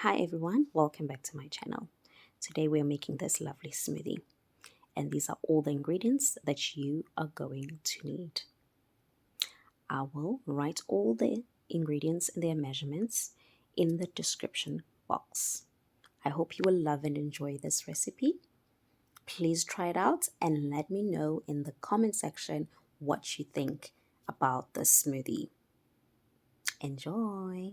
Hi everyone, welcome back to my channel. Today we are making this lovely smoothie, and these are all the ingredients that you are going to need. I will write all the ingredients and their measurements in the description box. I hope you will love and enjoy this recipe. Please try it out and let me know in the comment section what you think about the smoothie. Enjoy!